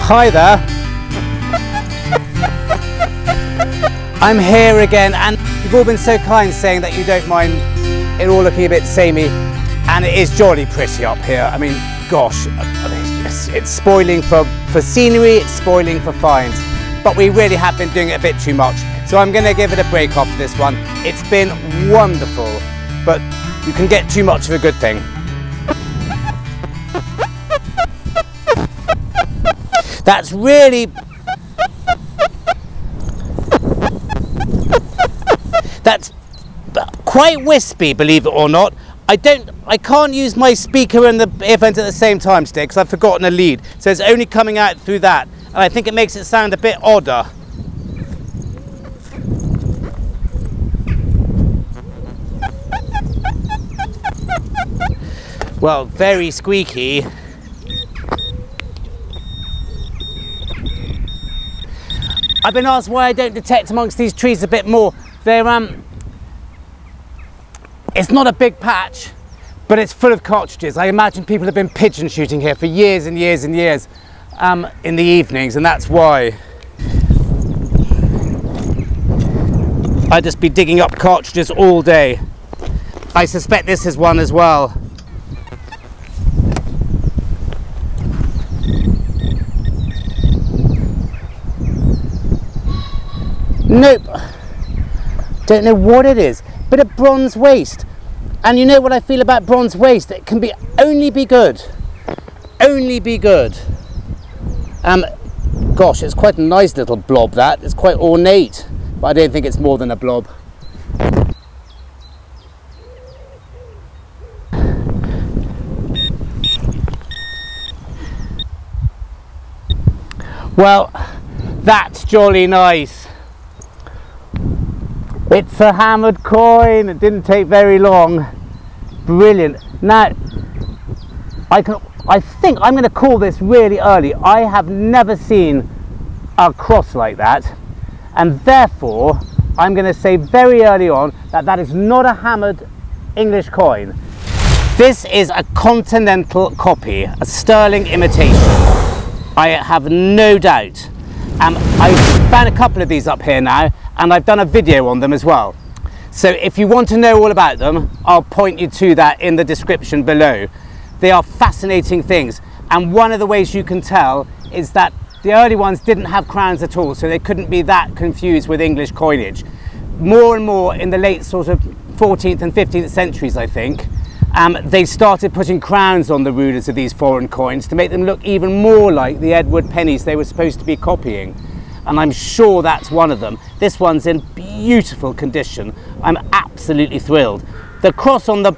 Hi there. I'm here again, and you've all been so kind saying that you don't mind it all looking a bit samey, and it is jolly pretty up here. I mean, gosh, it's spoiling for scenery, it's spoiling for finds, but we really have been doing it a bit too much. So I'm going to give it a break after this one. It's been wonderful, but you can get too much of a good thing. That's really... That's quite wispy, believe it or not. I can't use my speaker and the earphones at the same time today because I've forgotten a lead. So it's only coming out through that. And I think it makes it sound a bit odder. Well, very squeaky. I've been asked why I don't detect amongst these trees a bit more. It's not a big patch, but it's full of cartridges. I imagine people have been pigeon shooting here for years and years and years in the evenings, and that's why. I'd just be digging up cartridges all day. I suspect this is one as well. Nope, don't know what it is. Bit of bronze waste, and you know what I feel about bronze waste, it can only be good. Gosh, it's quite a nice little blob, that. It's quite ornate, but I don't think it's more than a blob. Well, that's jolly nice. It's a hammered coin. It didn't take very long. Brilliant. Now, I think I'm going to call this really early. I have never seen a cross like that, and therefore I'm going to say very early on that that is not a hammered English coin. This is a Continental copy, a Sterling imitation. I have no doubt. I've found a couple of these up here now, and I've done a video on them as well. So if you want to know all about them, I'll point you to that in the description below. They are fascinating things, and one of the ways you can tell is that the early ones didn't have crowns at all, so they couldn't be that confused with English coinage. More and more in the late sort of 14th and 15th centuries, I think, they started putting crowns on the rulers of these foreign coins to make them look even more like the Edward pennies they were supposed to be copying. And I'm sure that's one of them. This one's in beautiful condition. I'm absolutely thrilled. The cross on the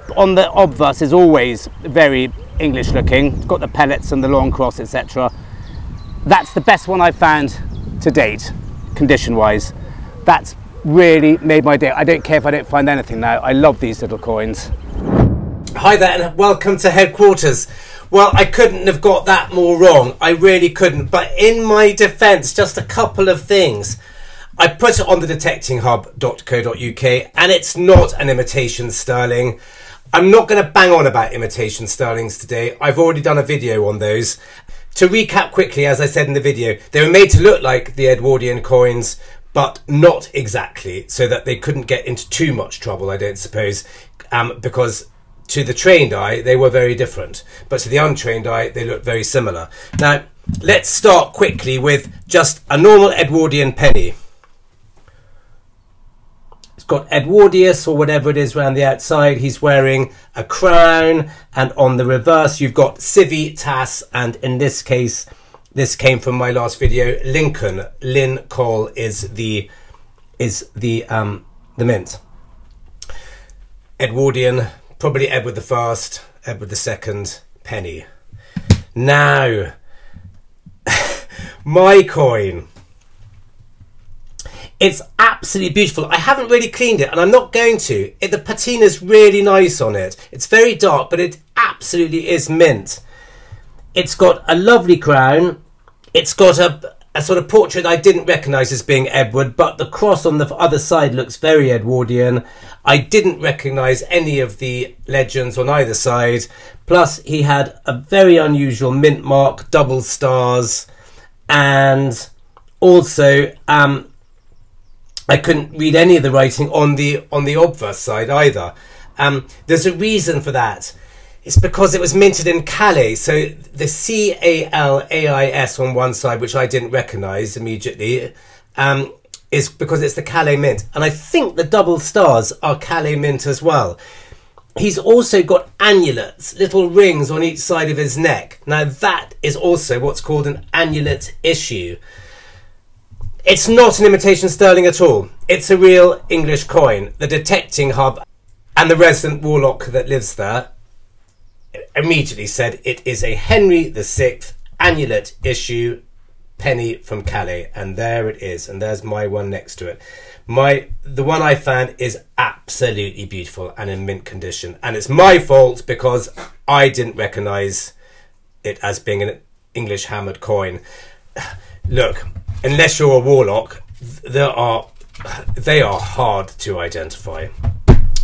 obverse is always very English looking. It's got the pellets and the long cross, etc. That's the best one I've found to date, condition wise. That's really made my day. I don't care if I don't find anything now. I love these little coins. Hi there and welcome to headquarters. Well, I couldn't have got that more wrong. I really couldn't. But in my defence, just a couple of things. I put it on the detectinghub.co.uk, and it's not an imitation sterling. I'm not going to bang on about imitation sterlings today. I've already done a video on those. To recap quickly, as I said in the video, they were made to look like the Edwardian coins, but not exactly, so that they couldn't get into too much trouble, I don't suppose, because to the trained eye, they were very different, but to the untrained eye, they look very similar. Now, let's start quickly with just a normal Edwardian penny. It's got Edwardius or whatever it is around the outside. He's wearing a crown, and on the reverse, you've got civitas, and in this case, this came from my last video, Lincoln. Lincoln is the mint. Edwardian. Probably Edward I, Edward II, penny. Now, my coin. It's absolutely beautiful. I haven't really cleaned it, and I'm not going to. The patina's really nice on it. It's very dark, but it absolutely is mint. It's got a lovely crown. It's got a sort of portrait I didn't recognise as being Edward, but the cross on the other side looks very Edwardian. I didn't recognise any of the legends on either side. Plus, he had a very unusual mint mark, double stars, and also I couldn't read any of the writing on the obverse side either. There's a reason for that. It's because it was minted in Calais, so the C-A-L-A-I-S on one side, which I didn't recognise immediately, is because it's the Calais mint. And I think the double stars are Calais mint as well. He's also got annulets, little rings on each side of his neck. Now that is also what's called an annulet issue. It's not an imitation sterling at all. It's a real English coin. The detecting hub and the resident warlock that lives there immediately said it is a Henry VI annulet issue penny from Calais, and there it is, and there's my one next to it. The one I found is absolutely beautiful and in mint condition, and it's my fault because I didn't recognise it as being an English hammered coin. Look, unless you're a warlock, they are hard to identify.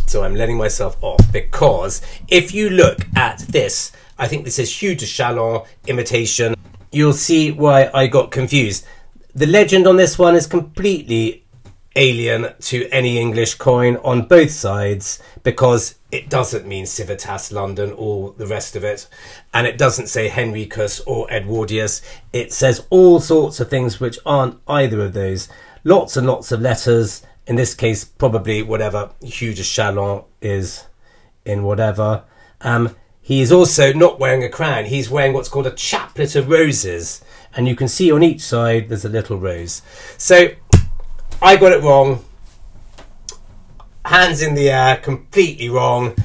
So I'm letting myself off, because if you look at this, I think this is Hugh de Chalon imitation, you'll see why I got confused. The legend on this one is completely alien to any English coin on both sides, because it doesn't mean Civitas London or the rest of it, and it doesn't say Henricus or Edwardius. It says all sorts of things which aren't either of those. Lots and lots of letters. In this case, probably whatever Hugh de Chalon is in whatever. He is also not wearing a crown. He's wearing what's called a chaplet of roses. And you can see on each side there's a little rose. So I got it wrong. Hands in the air, completely wrong.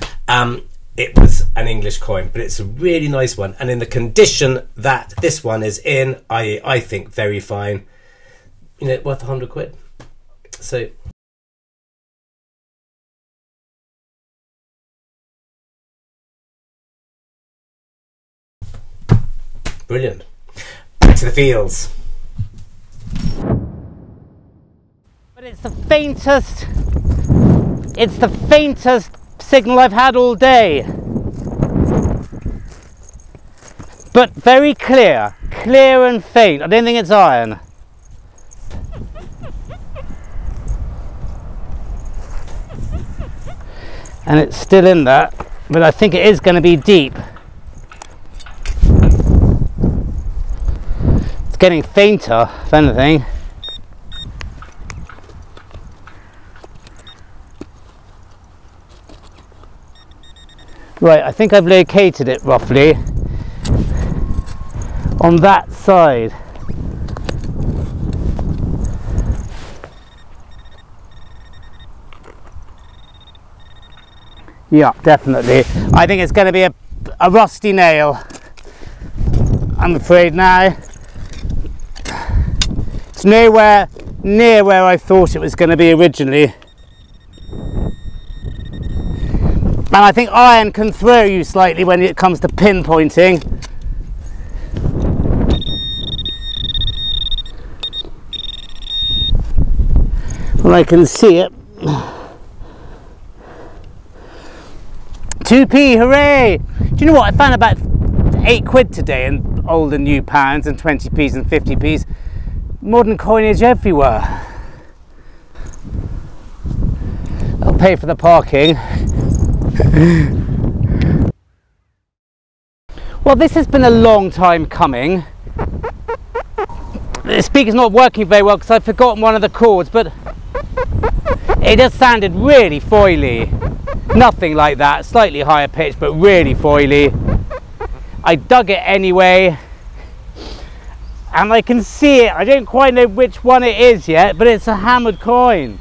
It was an English coin, but it's a really nice one. And in the condition that this one is in, I think very fine. You know, worth £100. So... brilliant. Back to the fields. But it's the faintest signal I've had all day. But very clear and faint. I don't think it's iron. And it's still in that, but I think it is going to be deep. Getting fainter, if anything. Right, I think I've located it roughly on that side. Yeah, definitely. I think it's going to be a rusty nail, I'm afraid now. It's nowhere near where I thought it was going to be originally. And I think iron can throw you slightly when it comes to pinpointing. Well, I can see it. 2p, hooray! Do you know what? I found about £8 today in old and new pounds and 20p's and 50p's. Modern coinage everywhere. I'll pay for the parking. Well, this has been a long time coming. The speaker's not working very well because I've forgotten one of the chords, but it just sounded really foily. Nothing like that, slightly higher pitch, but really foily. I dug it anyway. And I can see it. I don't quite know which one it is yet, but it's a hammered coin.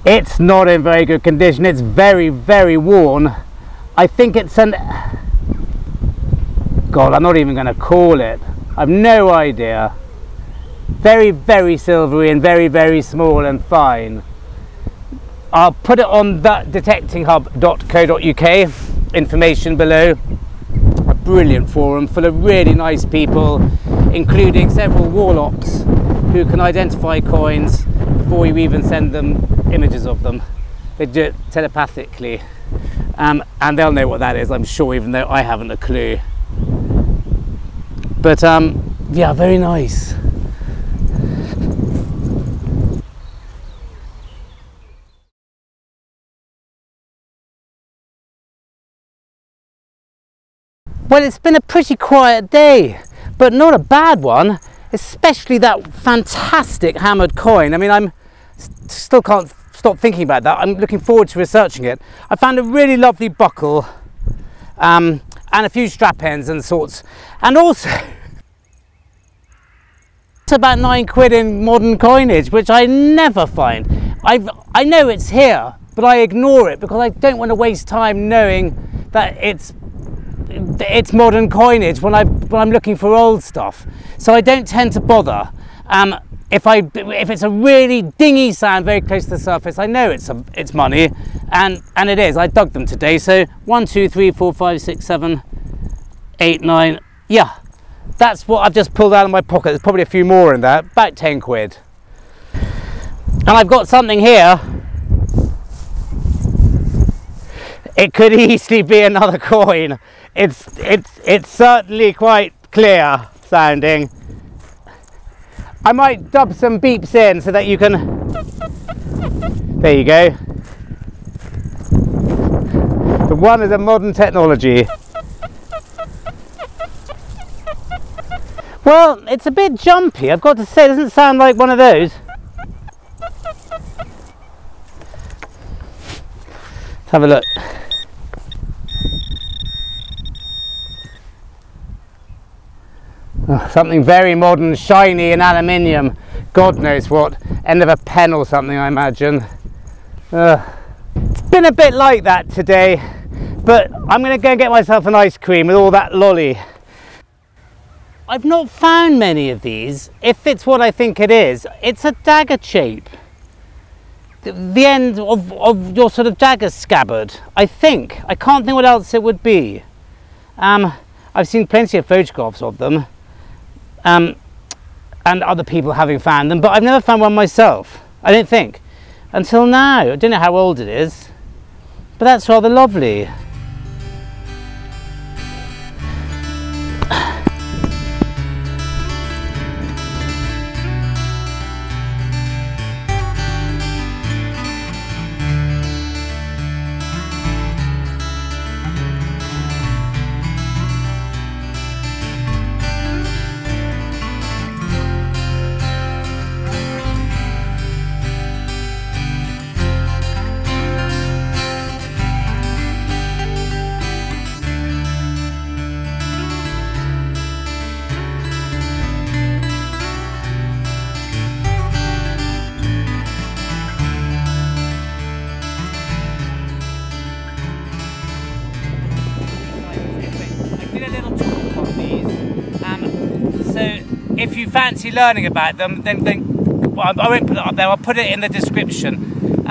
It's not in very good condition. It's very, very worn. I think it's an... God, I'm not even going to call it. I've no idea. Very, very silvery and very, very small and fine. I'll put it on the detectinghub.co.uk, information below. A brilliant forum full of really nice people, including several warlocks who can identify coins before you even send them images of them. They do it telepathically, and they'll know what that is, I'm sure, even though I haven't a clue. But yeah, very nice. Well, it's been a pretty quiet day, but not a bad one, especially that fantastic hammered coin. I mean, I'm still can't stop thinking about that. I'm looking forward to researching it. I found a really lovely buckle, and a few strap ends and sorts, and also it's about £9 in modern coinage, which I never find. I know it's here, but I ignore it because I don't want to waste time knowing that it's modern coinage when I'm looking for old stuff. So I don't tend to bother. If it's a really dingy sand very close to the surface, I know it's money, and it is. I dug them today. So 1, 2, 3, 4, 5, 6, 7, 8, 9. Yeah, that's what I've just pulled out of my pocket. There's probably a few more in there. About £10. And I've got something here. It could easily be another coin. It's certainly quite clear sounding. I might dub some beeps in so that you can... There you go. The one is a modern technology. Well, it's a bit jumpy, I've got to say. It doesn't sound like one of those. Let's have a look. Oh, something very modern, shiny and aluminium. God knows what. End of a pen or something, I imagine. It's been a bit like that today, but I'm going to go and get myself an ice cream with all that lolly. I've not found many of these. If it's what I think it is, it's a dagger shape. The end of your sort of dagger scabbard, I think. I can't think what else it would be. I've seen plenty of photographs of them. And other people having found them, but I've never found one myself, I don't think, until now. I don't know how old it is, but that's rather lovely. If you fancy learning about them, then well, I won't put it up there, I'll put it in the description.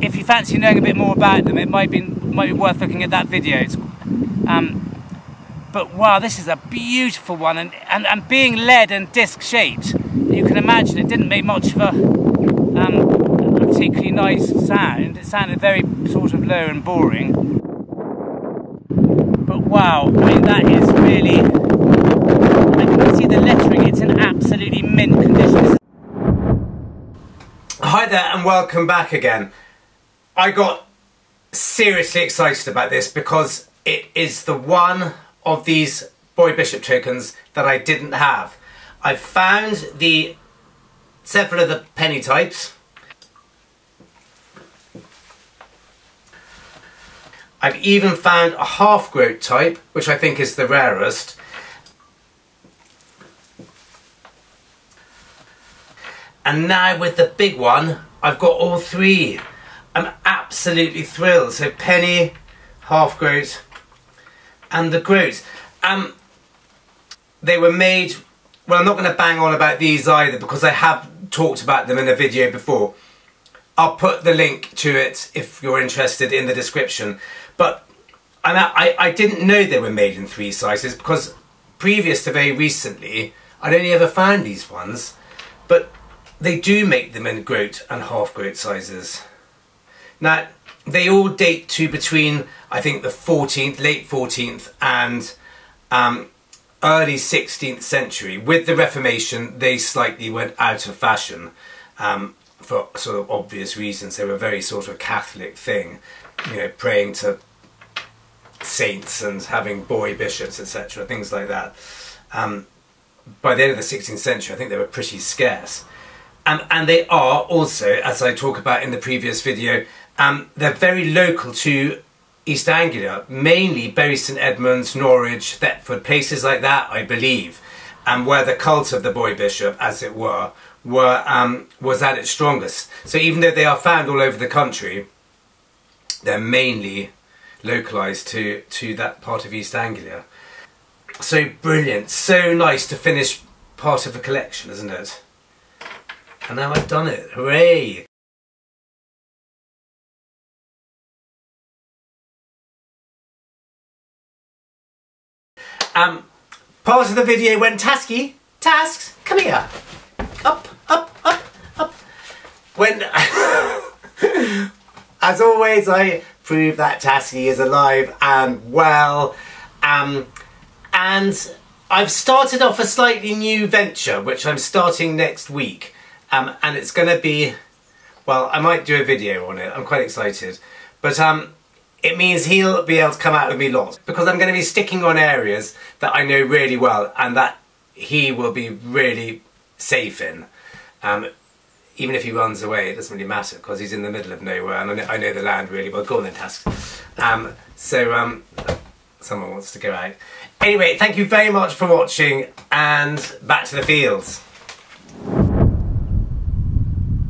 If you fancy knowing a bit more about them, it might be worth looking at that video. But wow, this is a beautiful one, and being lead and disc shaped, you can imagine it didn't make much of a particularly nice sound. It sounded very sort of low and boring. But wow, I mean, that is really... I can see the lettering, it's in absolutely mint condition. Hi there and welcome back again. I got seriously excited about this because it is the one of these Boy Bishop tokens that I didn't have. I've found several of the penny types. I've even found a half-groat type, which I think is the rarest. And now with the big one, I've got all three. I'm absolutely thrilled. So penny, half-groat, and the groat. They were made... Well, I'm not going to bang on about these either because I have talked about them in a video before. I'll put the link to it if you're interested in the description. But I didn't know they were made in 3 sizes because previous to very recently, I'd only ever found these ones. but they do make them in groat and half groat sizes. Now, they all date to between, I think, the 14th, late 14th and early 16th century. With the Reformation, they slightly went out of fashion for sort of obvious reasons. They were a very sort of Catholic thing, you know, praying to saints and having boy bishops, etc., things like that. By the end of the 16th century, I think they were pretty scarce. And they are also, as I talk about in the previous video, they're very local to East Anglia, mainly Bury St Edmunds, Norwich, Thetford, places like that, I believe, where the cult of the boy bishop, as it were, was at its strongest. So even though they are found all over the country, they're mainly localised to that part of East Anglia. So brilliant, so nice to finish part of a collection, isn't it? And now I've done it, hooray! Part of the video went tasky. Tasks, come here. Up, up, up, up. When, as always, I prove that Tasky is alive and well. And I've started off a slightly new venture, which I'm starting next week. And it's going to be, well, I might do a video on it. I'm quite excited. But it means he'll be able to come out with me lots, because I'm going to be sticking on areas that I know really well and that he will be really safe in. Even if he runs away, it doesn't really matter, because he's in the middle of nowhere and I know the land really well. Go on then, Task. Someone wants to go out. Anyway, thank you very much for watching, and back to the fields.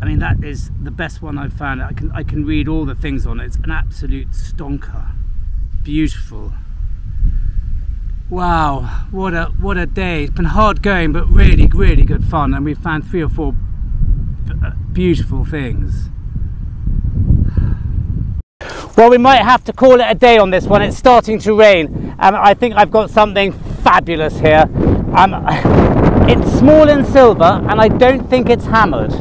I mean, that is the best one I've found. I can read all the things on it. It's an absolute stonker. Beautiful. Wow, what a day. It's been hard going, but really, really good fun. And we've found 3 or 4 beautiful things. Well, we might have to call it a day on this one. It's starting to rain. I think I've got something fabulous here. It's small in silver, and I don't think it's hammered.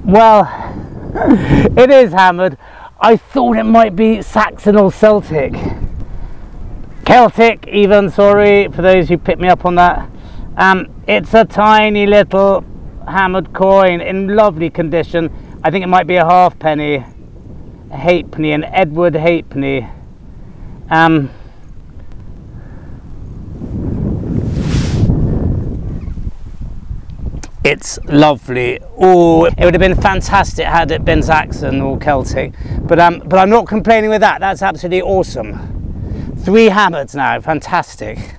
Well, it is hammered. I thought it might be Saxon or Celtic. Celtic even, sorry, for those who picked me up on that. It's a tiny little hammered coin in lovely condition. I think it might be a halfpenny, a halfpenny, an Edward halfpenny. It's lovely. Oh, it would have been fantastic had it been Saxon or Celtic, but I'm not complaining with that. That's absolutely awesome. 3 hammers now, fantastic.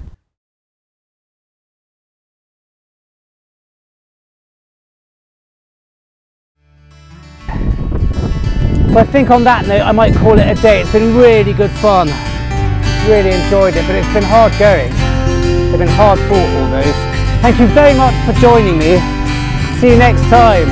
Well, I think on that note I might call it a day. It's been really good fun. Really enjoyed it, but it's been hard going. They've been hard fought, all those. Thank you very much for joining me. See you next time.